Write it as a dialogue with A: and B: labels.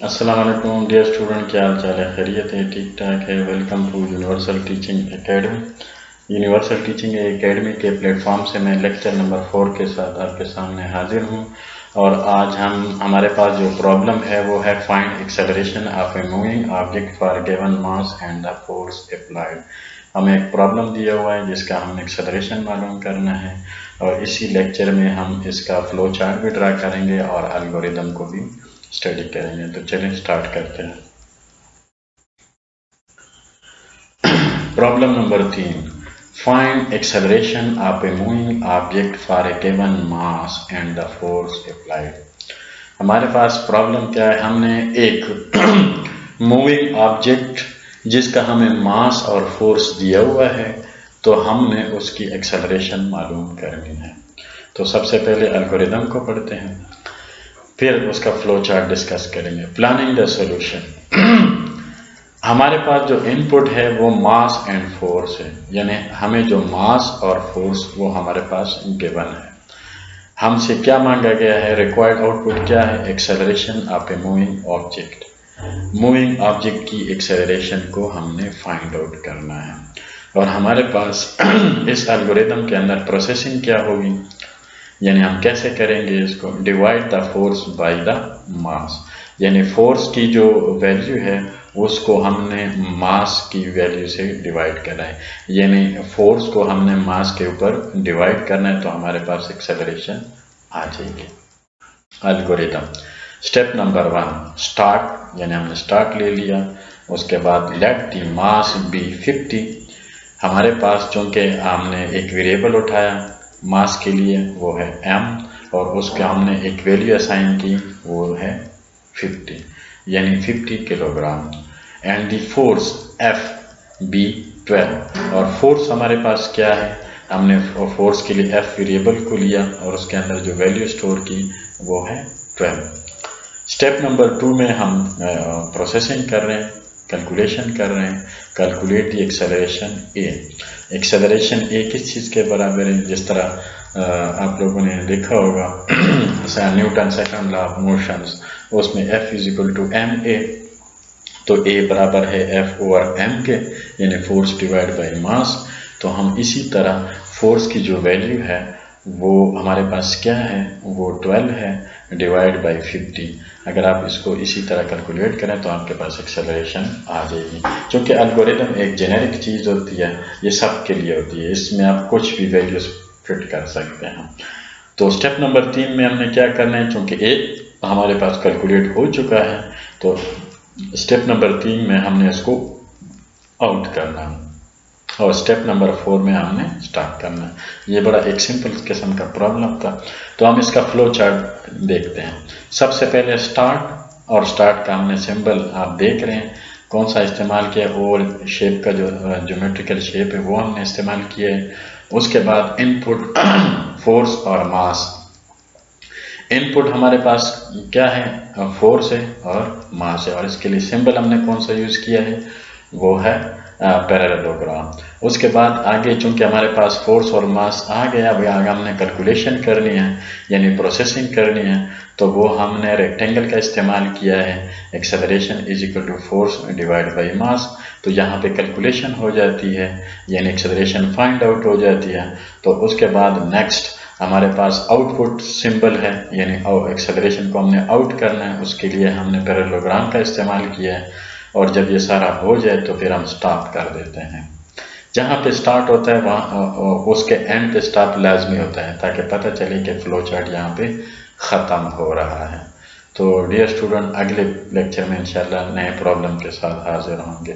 A: अस्सलाम वालेकुम dear student, क्या हाल चाल है? खैरियत है? ठीक ठाक है। Welcome to Universal Teaching Academy. Universal Teaching Academy के प्लेटफॉर्म से मैं लेक्चर नंबर 4 के साथ आपके सामने हाजिर हूँ। और आज हमारे पास जो प्रॉब्लम है वो है find acceleration of a moving object for given mass and the force applied. हमें एक प्रॉब्लम दिया हुआ है जिसका हमें एक्सेलरेशन मालूम करना है, और इसी लेक्चर में हम इसका फ्लो चार्ट भी ड्रा करेंगे और एल्गोरिदम को भी स्टडी करेंगे। तो चलिए स्टार्ट करते हैं। Problem number 3, find acceleration of a moving object for a given mass and the force applied. हमारे पास प्रॉब्लम क्या है, हमने एक मूविंग ऑब्जेक्ट जिसका हमें मास और फोर्स दिया हुआ है, तो हमने उसकी एक्सेलरेशन मालूम करनी है। तो सबसे पहले एल्गोरिदम को पढ़ते हैं, फिर उसका फ्लो चार्ट डिस्कस करेंगे। Planning the solution. हमारे पास जो इनपुट है वो मास एंड फोर्स है, यानी हमें जो मास और फोर्स वो हमारे पास गिवन है। हमसे क्या मांगा गया है, रिक्वायर्ड आउटपुट क्या है, acceleration of a moving object. Moving object की एक्सेलरेशन को हमने फाइंड आउट करना है। और हमारे पास इस एल्गोरिदम के अंदर प्रोसेसिंग क्या होगी, यानी हम कैसे करेंगे इसको, divide the force by the mass. यानी फोर्स की जो वैल्यू है उसको हमने मास की वैल्यू से डिवाइड करना है, यानी फोर्स को हमने मास के ऊपर डिवाइड करना है, तो हमारे पास एक्सेलरेशन आ जाएगी। एल्गोरिदम स्टेप नंबर 1, स्टार्ट, यानी हमने स्टार्ट ले लिया। उसके बाद लेट दी मास बी 50। हमारे पास चूंकि हमने एक वेरिएबल उठाया मास के लिए, वो है m, और उसके हमने एक वैल्यू असाइन की, वो है 50, यानी 50 kilogram. And the force F B 12, और फोर्स हमारे पास क्या है, हमने फोर्स के लिए F वेरिएबल को लिया और उसके अंदर जो वैल्यू स्टोर की वो है 12। स्टेप नंबर 2 में हम प्रोसेसिंग कर रहे हैं, कैलकुलेशन कर रहे हैं। Calculate the acceleration A. Acceleration A किस चीज़ के बराबर है, जिस तरह आप लोगों ने देखा होगा Newton second law of motions, उसमें F is equal to M A, तो A बराबर है F ओवर M के, यानी फोर्स डिवाइड बाय मास। तो हम इसी तरह फोर्स की जो वैल्यू है वो हमारे पास क्या है, वो 12 है, डिवाइड बाय 50। अगर आप इसको इसी तरह कैलकुलेट करें तो आपके पास एक्सेलरेशन आ जाएगी। क्योंकि एल्गोरिदम एक जेनेरिक चीज़ होती है, ये सब के लिए होती है, इसमें आप कुछ भी वैल्यूज फिट कर सकते हैं। तो स्टेप नंबर 3 में हमने क्या करना है, चूंकि A हमारे पास कैलकुलेट हो चुका है, तो स्टेप नंबर 3 में हमने इसको आउट करना है, और स्टेप नंबर 4 में हमने स्टार्ट करना है। ये बड़ा एक सिंपल किस्म का प्रॉब्लम था। तो हम इसका फ्लो चार्ट देखते हैं। सबसे पहले स्टार्ट, और स्टार्ट का हमने सिंबल आप देख रहे हैं कौन सा इस्तेमाल किया, ओवल शेप का जो ज्योमेट्रिकल शेप है वो हमने इस्तेमाल किया है। उसके बाद इनपुट फोर्स और मास। इनपुट हमारे पास क्या है, फोर्स है और मास है, और इसके लिए सिंबल हमने कौन सा यूज किया है, वो है पैरेललोग्राम। उसके बाद आगे चूंकि हमारे पास फोर्स और मास आ गया, अभी आगे हमने कैलकुलेशन करनी है, यानी प्रोसेसिंग करनी है, तो वो हमने रेक्टेंगल का इस्तेमाल किया है, acceleration is equal to force divide by mass. तो यहाँ पे कैलकुलेशन हो जाती है, यानी एक्सेलरेशन फाइंड आउट हो जाती है। तो उसके बाद नेक्स्ट हमारे पास आउटपुट सिंबल है, यानी एक्सेलरेशन को हमने आउट करना है, उसके लिए हमने पैरेललोग्राम का इस्तेमाल किया है। और जब ये सारा हो जाए तो फिर हम स्टॉप कर देते हैं। जहाँ पे स्टार्ट होता है वहाँ उसके एंड पे स्टॉप लाजमी होता है, ताकि पता चले कि फ्लो चार्ट यहाँ पे ख़त्म हो रहा है। तो डियर स्टूडेंट, अगले लेक्चर में इंशाल्लाह नए प्रॉब्लम के साथ हाजिर होंगे।